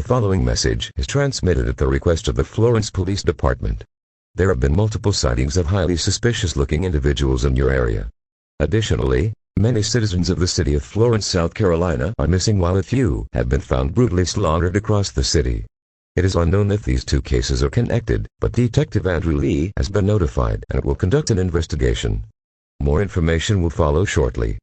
The following message is transmitted at the request of the Florence Police Department. There have been multiple sightings of highly suspicious-looking individuals in your area. Additionally, many citizens of the city of Florence, South Carolina are missing, while a few have been found brutally slaughtered across the city. It is unknown if these two cases are connected, but Detective Andrew Lee has been notified and will conduct an investigation. More information will follow shortly.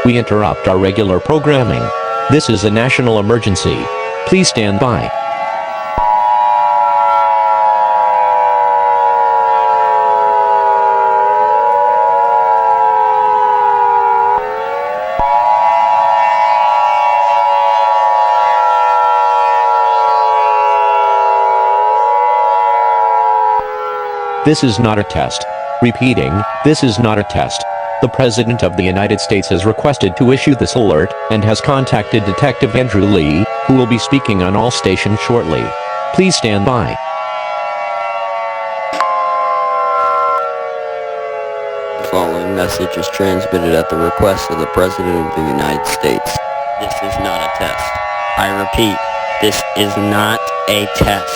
We interrupt our regular programming. This is a national emergency. Please stand by. This is not a test. Repeating, this is not a test. The President of the United States has requested to issue this alert, and has contacted Detective Andrew Lee, who will be speaking on all stations shortly. Please stand by. The following message is transmitted at the request of the President of the United States. This is not a test. I repeat, this is not a test.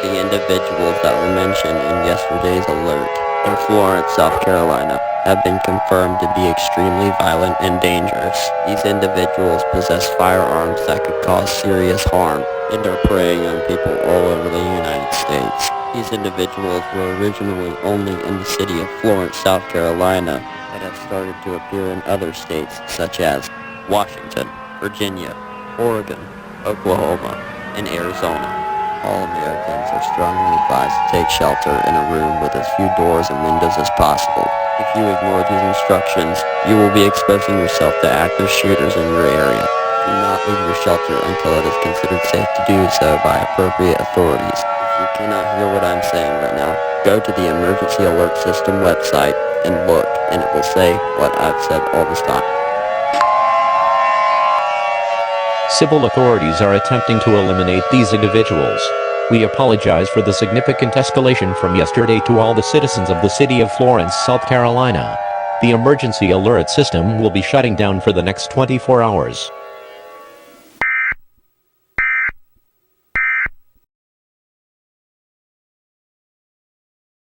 The individuals that were mentioned in yesterday's alert in Florence, South Carolina, have been confirmed to be extremely violent and dangerous. These individuals possess firearms that could cause serious harm and are preying on people all over the United States. These individuals were originally only in the city of Florence, South Carolina, but have started to appear in other states such as Washington, Virginia, Oregon, Oklahoma, and Arizona. All Americans are strongly advised to take shelter in a room with as few doors and windows as possible. If you ignore these instructions, you will be exposing yourself to active shooters in your area. Do not leave your shelter until it is considered safe to do so by appropriate authorities. If you cannot hear what I'm saying right now, go to the Emergency Alert System website and look, and it will say what I've said all this time. Civil authorities are attempting to eliminate these individuals. We apologize for the significant escalation from yesterday to all the citizens of the city of Florence, South Carolina. The emergency alert system will be shutting down for the next 24 hours.